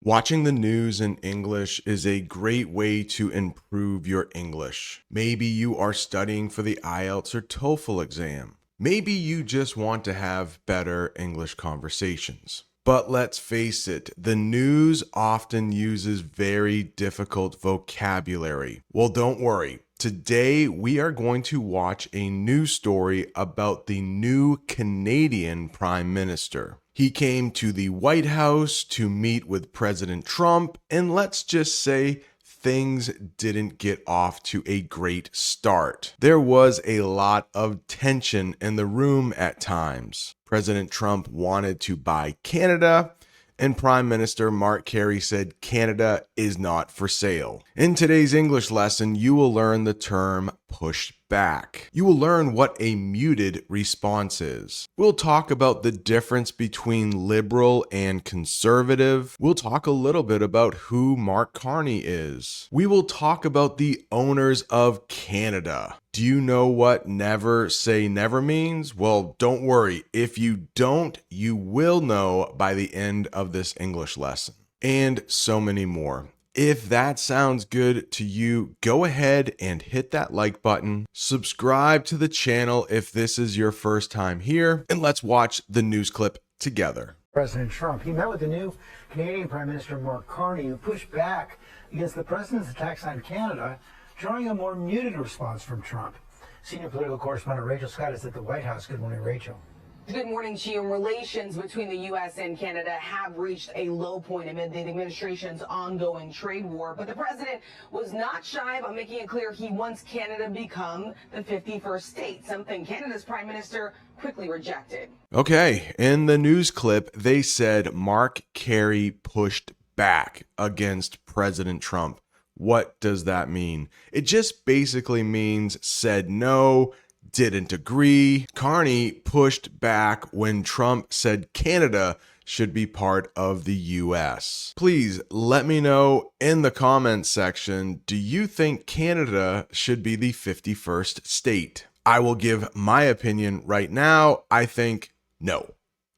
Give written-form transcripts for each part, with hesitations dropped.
Watching the news in English is a great way to improve your English. Maybe you are studying for the IELTS or TOEFL exam. Maybe you just want to have better English conversations. But let's face it, the news often uses very difficult vocabulary. Well, don't worry. Today, we are going to watch a news story about the new Canadian Prime Minister. He came to the White House to meet with President Trump, and let's just say things didn't get off to a great start. There was a lot of tension in the room at times. President Trump wanted to buy Canada, and Prime Minister Mark Carney said Canada is not for sale. In today's English lesson, you will learn the term push back. You will learn what a muted response is. We'll talk about the difference between liberal and conservative. We'll talk a little bit about who Mark Carney is. We will talk about the owners of Canada. Do you know what never say never means? Well, don't worry. If you don't, you will know by the end of this English lesson. And so many more. If that sounds good to you, go ahead and hit that like button. Subscribe to the channel if this is your first time here, and let's watch the news clip together. President Trump. He met with the new Canadian Prime Minister Mark Carney, who pushed back against the president's attacks on Canada, drawing a more muted response from Trump. Senior political correspondent Rachel Scott is at the White House. Good morning, Rachel. Good morning to you. Relations between the U.S. and Canada have reached a low point amid the administration's ongoing trade war. But the president was not shy about making it clear he wants Canada to become the 51st state, something Canada's prime minister quickly rejected. Okay, in the news clip, they said Mark Carney pushed back against President Trump. What does that mean? It just basically means said no, didn't agree. Carney pushed back when Trump said Canada should be part of the US. Please let me know in the comments section, do you think Canada should be the 51st state? I will give my opinion right now. I think no.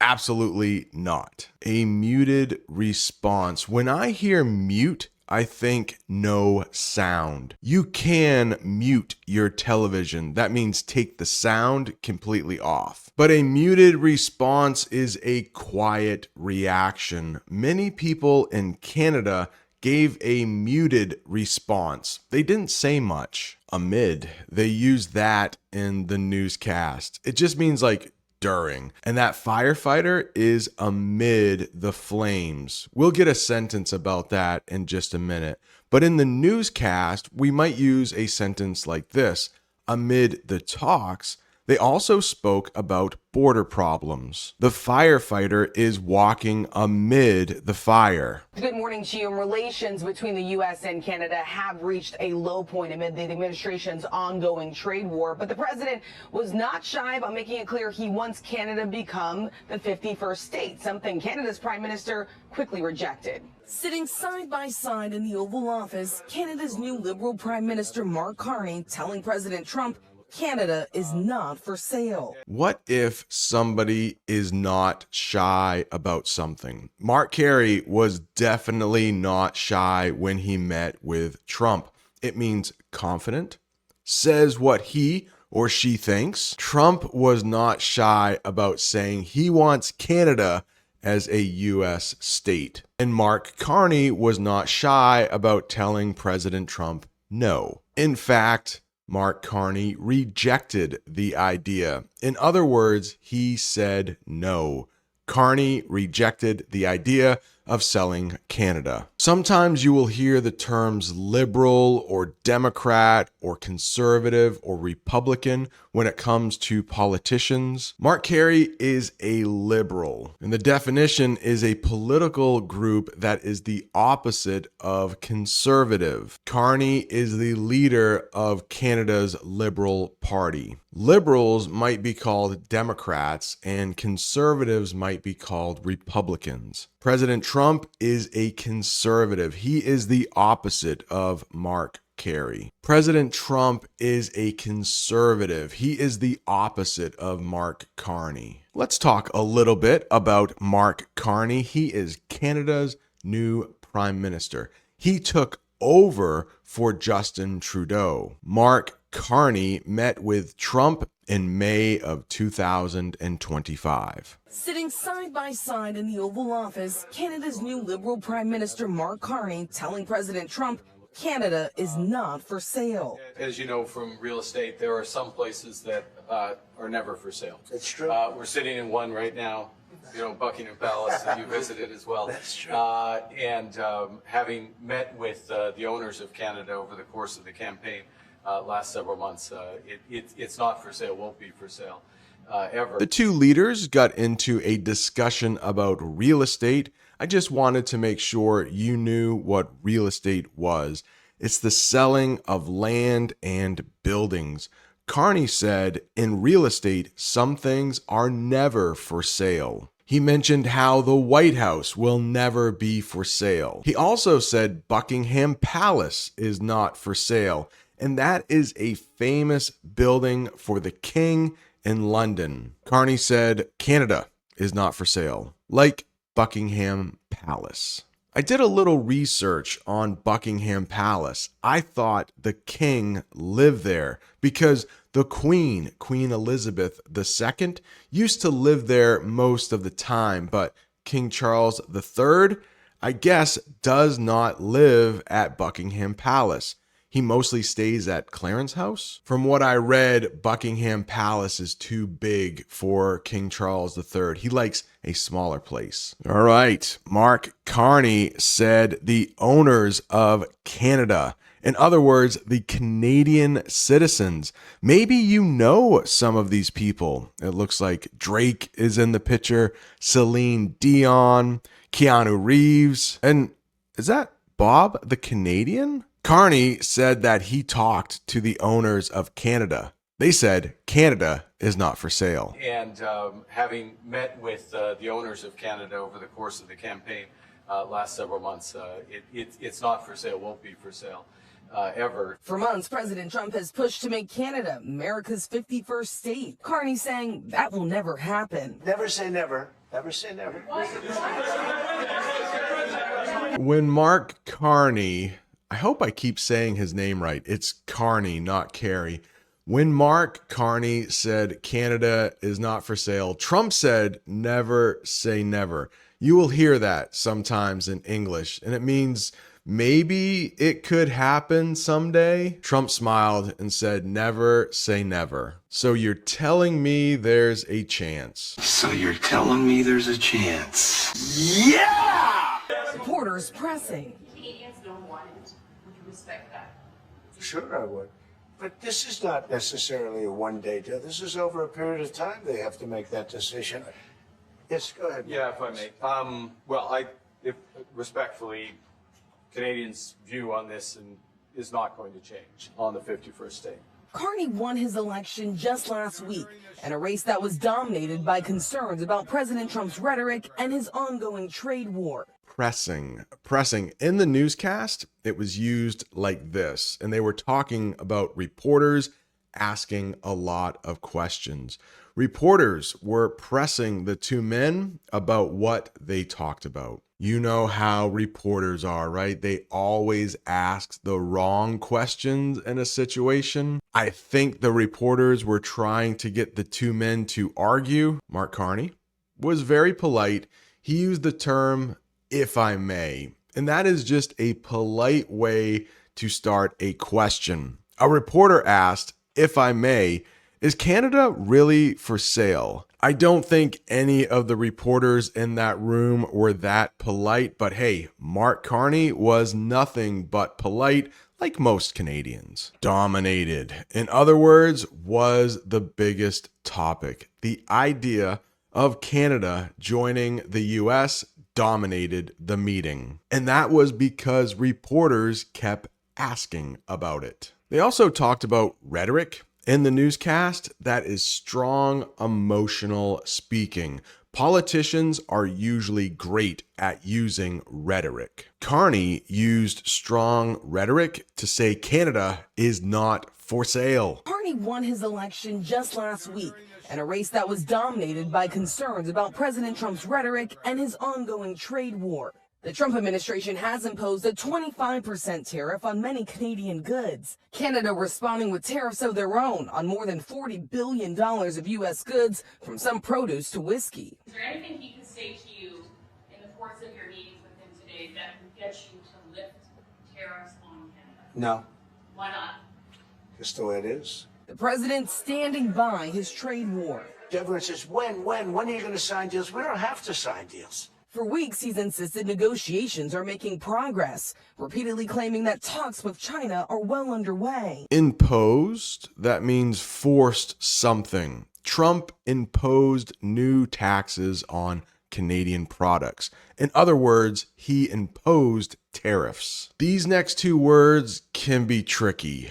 Absolutely not. A muted response. When I hear mute, I think no sound. You can mute your television. That means take the sound completely off. But a muted response is a quiet reaction. Many people in Canada gave a muted response. They didn't say much. Amid, they use that in the newscast. It just means like during. And that firefighter is amid the flames. We'll get a sentence about that in just a minute. But in the newscast, we might use a sentence like this. Amid the talks, they also spoke about border problems. The firefighter is walking amid the fire. Good morning to you. Relations between the U.S. and Canada have reached a low point amid the administration's ongoing trade war. But the president was not shy about making it clear he wants Canada to become the 51st state, something Canada's prime minister quickly rejected. Sitting side by side in the Oval Office, Canada's new Liberal Prime Minister Mark Carney telling President Trump Canada is not for sale. What if somebody is not shy about something? Mark Carney was definitely not shy when he met with Trump. It means confident, says what he or she thinks. Trump was not shy about saying he wants Canada as a U.S. state. And Mark Carney was not shy about telling President Trump no. In fact, Mark Carney rejected the idea. In other words, he said no. Carney rejected the idea of selling Canada. Sometimes you will hear the terms liberal or Democrat or conservative or Republican when it comes to politicians. Mark Carney is a liberal, and the definition is a political group that is the opposite of conservative. Carney is the leader of Canada's Liberal Party. Liberals might be called Democrats and conservatives might be called Republicans. President Trump is a conservative. He is the opposite of Mark Carney. President Trump is a conservative. He is the opposite of Mark Carney. Let's talk a little bit about Mark Carney. He is Canada's new prime minister. He took over for Justin Trudeau. Mark Carney met with Trump in May of 2025. Sitting side by side in the Oval Office, Canada's new Liberal Prime Minister Mark Carney telling President Trump Canada is not for sale. As you know from real estate, there are some places that are never for sale. That's true. We're sitting in one right now, Buckingham Palace, that you visited as well. That's true. Having met with the owners of Canada over the course of the campaign last several months, it's not for sale, won't be for sale ever. The two leaders got into a discussion about real estate. I just wanted to make sure you knew what real estate was. It's the selling of land and buildings. Carney said in real estate, some things are never for sale. He mentioned how the White House will never be for sale. He also said Buckingham Palace is not for sale, and that is a famous building for the king in London. Carney said Canada is not for sale, like Buckingham Palace. I did a little research on Buckingham Palace. I thought the king lived there because the Queen Elizabeth II, used to live there most of the time, but King Charles III, I guess, does not live at Buckingham Palace. He mostly stays at Clarence House. From what I read, Buckingham Palace is too big for King Charles III. He likes a smaller place. All right, Mark Carney said the owners of Canada. In other words, the Canadian citizens. Maybe you know some of these people. It looks like Drake is in the picture, Celine Dion, Keanu Reeves, and is that Bob the Canadian? Carney said that he talked to the owners of Canada. They said Canada is not for sale. And having met with the owners of Canada over the course of the campaign last several months, it's not for sale, won't be for sale ever. For months, President Trump has pushed to make Canada America's 51st state. Carney saying that will never happen. Never say never. Never say never. When Mark Carney, I hope I keep saying his name right. It's Carney, not Carey. When Mark Carney said Canada is not for sale, Trump said never say never. You will hear that sometimes in English, and it means maybe it could happen someday. Trump smiled and said never say never. So you're telling me there's a chance. So you're telling me there's a chance? Yeah! Reporters pressing. Canadians don't want it. Would you respect that? Sure, I would. But this is not necessarily a one-day deal. This is over a period of time they have to make that decision. Yes, go ahead. Yeah, if I may. If respectfully, Canadians' view on this is not going to change on the 51st state. Carney won his election just last week in a race that was dominated by concerns about President Trump's rhetoric and his ongoing trade war. Pressing. In the newscast, it was used like this, and they were talking about reporters asking a lot of questions. Reporters were pressing the two men about what they talked about. You know how reporters are, right? They always ask the wrong questions in a situation. I think the reporters were trying to get the two men to argue. Mark Carney was very polite. He used the term, if I may, and that is just a polite way to start a question. A reporter asked, if I may, is Canada really for sale? I don't think any of the reporters in that room were that polite, but hey, Mark Carney was nothing but polite, like most Canadians. Dominated, in other words, was the biggest topic. The idea of Canada joining the US dominated the meeting, and that was because reporters kept asking about it. They also talked about rhetoric in the newscast. That is strong emotional speaking. Politicians are usually great at using rhetoric. Carney used strong rhetoric to say Canada is not for sale. Carney won his election just last week in a race that was dominated by concerns about President Trump's rhetoric and his ongoing trade war. The Trump administration has imposed a 25% tariff on many Canadian goods. Canada responding with tariffs of their own on more than $40 billion of U.S. goods, from some produce to whiskey. Is there anything he could say to you in the course of your meetings with him today that would get you to lift tariffs on Canada? No, Why not? just the way it is. The president standing by his trade war. Everyone says, when are you going to sign deals? We don't have to sign deals. For weeks, he's insisted negotiations are making progress, repeatedly claiming that talks with China are well underway. Imposed, that means forced something. Trump imposed new taxes on Canadian products. In other words, he imposed tariffs. These next two words can be tricky.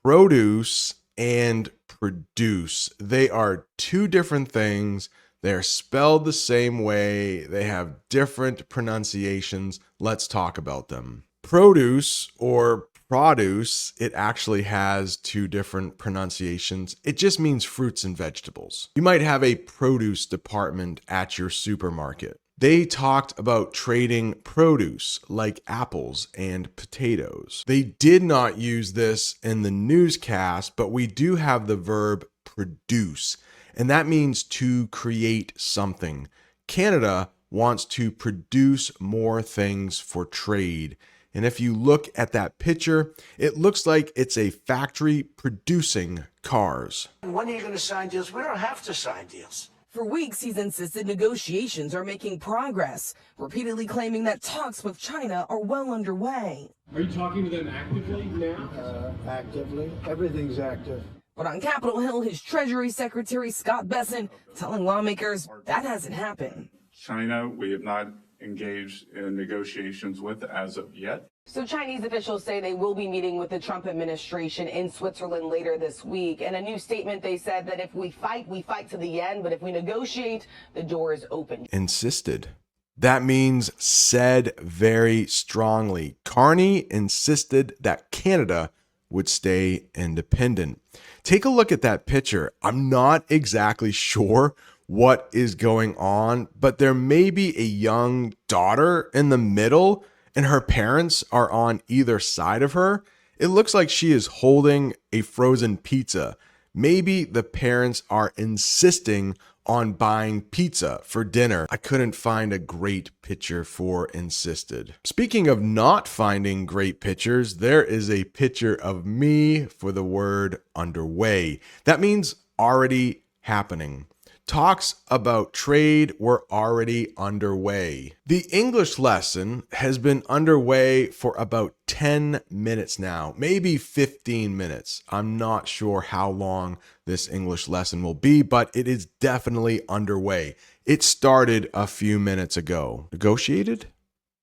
Produce and produce. They are two different things. They're spelled the same way. They have different pronunciations. Let's talk about them. Produce or produce, it actually has two different pronunciations. It just means fruits and vegetables. You might have a produce department at your supermarket. They talked about trading produce like apples and potatoes. They did not use this in the newscast, but we do have the verb produce, and that means to create something. Canada wants to produce more things for trade. And if you look at that picture, it looks like it's a factory producing cars. When are you going to sign deals? We don't have to sign deals. For weeks, he's insisted negotiations are making progress, repeatedly claiming that talks with China are well underway. Are you talking to them actively now? Actively. Everything's active. But on Capitol Hill, his Treasury Secretary Scott Bessent telling lawmakers that hasn't happened. China, we have not engaged in negotiations with as of yet. So Chinese officials say they will be meeting with the Trump administration in Switzerland later this week. In a new statement, they said that if we fight to the end, but if we negotiate, the door is open. Insisted. That means said very strongly. Carney insisted that Canada would stay independent. Take a look at that picture. I'm not exactly sure what is going on, but there may be a young daughter in the middle and her parents are on either side of her. It looks like she is holding a frozen pizza. Maybe the parents are insisting on buying pizza for dinner. I couldn't find a great picture for insisted. Speaking of not finding great pictures, there is a picture of me for the word underway. That means already happening. Talks about trade were already underway. The English lesson has been underway for about 10 minutes now, maybe 15 minutes. I'm not sure how long this English lesson will be, but it is definitely underway. It started a few minutes ago. Negotiated?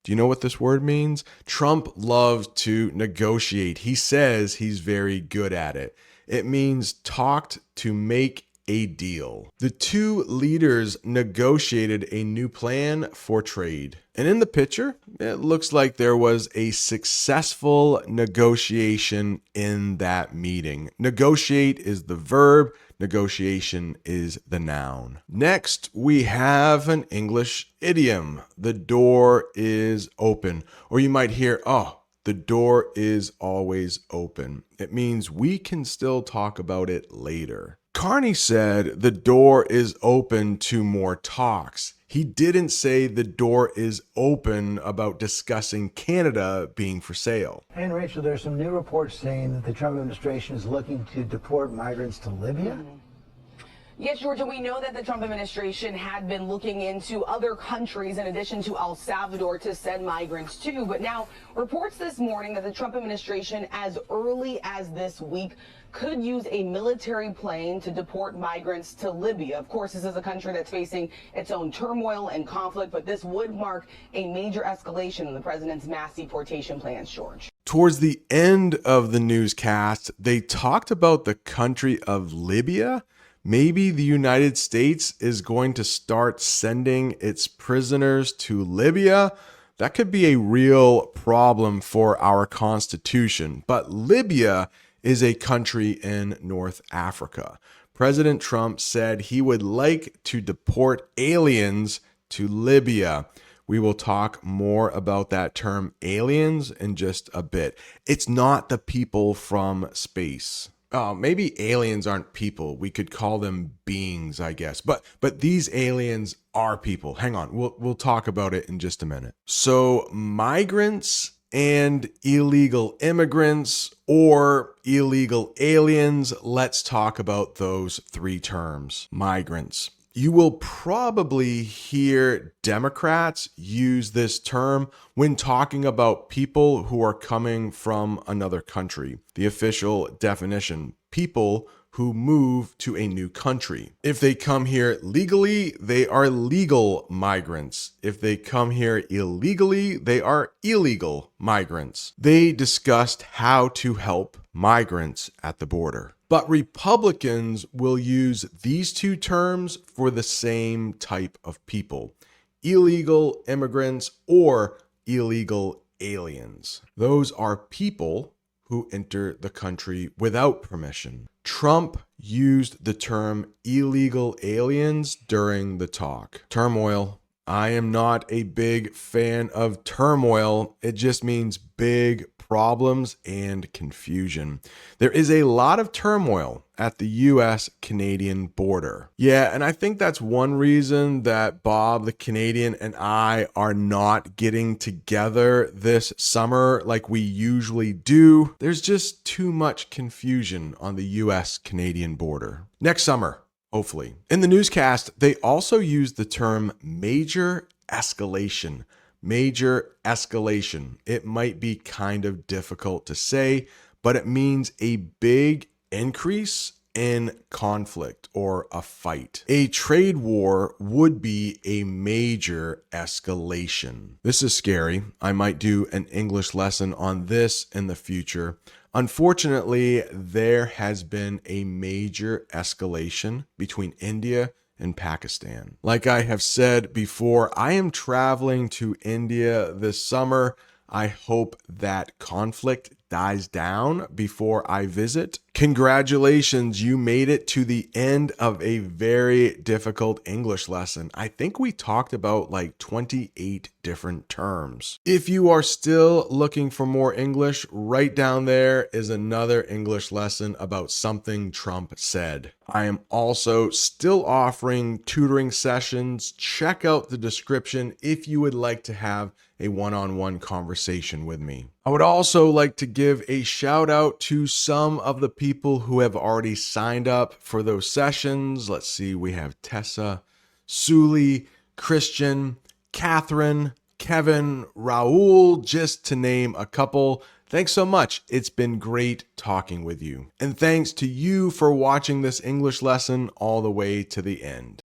Do you know what this word means? Trump loves to negotiate. He says he's very good at it. It means talked to make a deal. The two leaders negotiated a new plan for trade. And in the picture, it looks like there was a successful negotiation in that meeting. Negotiate is the verb, negotiation is the noun. Next, we have an English idiom. The door is open. Or you might hear, oh, the door is always open. It means we can still talk about it later. Carney said the door is open to more talks. He didn't say the door is open about discussing Canada being for sale. And Rachel, there's some new reports saying that the Trump administration is looking to deport migrants to Libya. Yes, Georgia, we know that the Trump administration had been looking into other countries in addition to El Salvador to send migrants to. But now reports this morning that the Trump administration, as early as this week, could use a military plane to deport migrants to Libya. Of course, this is a country that's facing its own turmoil and conflict, but this would mark a major escalation in the president's mass deportation plans, George. Towards the end of the newscast, they talked about the country of Libya. Maybe the United States is going to start sending its prisoners to Libya. That could be a real problem for our Constitution. But Libya is a country in North Africa. President Trump said he would like to deport aliens to Libya. We will talk more about that term aliens in just a bit. It's not the people from space. Maybe aliens aren't people. We could call them beings, I guess. But these aliens are people. Hang on. We'll talk about it in just a minute. So, migrants and illegal immigrants or illegal aliens, let's talk about those three terms. Migrants. You will probably hear Democrats use this term when talking about people who are coming from another country. The official definition, people who move to a new country. If they come here legally, they are legal migrants. If they come here illegally, they are illegal migrants. They discussed how to help migrants at the border. But Republicans will use these two terms for the same type of people: illegal immigrants or illegal aliens. Those are people who enter the country without permission. Trump used the term illegal aliens during the talk. Turmoil. I am not a big fan of turmoil. It just means big problems and confusion. There is a lot of turmoil at the US-Canadian border. Yeah, and I think that's one reason that Bob the Canadian and I are not getting together this summer like we usually do. There's just too much confusion on the US-Canadian border. Next summer, hopefully. In the newscast, they also used the term major escalation. Major escalation. It might be kind of difficult to say, but it means a big increase in conflict or a fight. A trade war would be a major escalation. This is scary. I might do an English lesson on this in the future. Unfortunately, there has been a major escalation between India and Pakistan. Like I have said before, I am traveling to India this summer. I hope that conflict dies down before I visit. Congratulations, you made it to the end of a very difficult English lesson. I think we talked about like 28 different terms. If you are still looking for more English, right down there is another English lesson about something Trump said. I am also still offering tutoring sessions. Check out the description if you would like to have a one-on-one conversation with me. I would also like to give a shout out to some of the people who have already signed up for those sessions. Let's see, we have Tessa, Suli, Christian, Catherine, Kevin, Raul, just to name a couple. Thanks so much. It's been great talking with you. And thanks to you for watching this English lesson all the way to the end.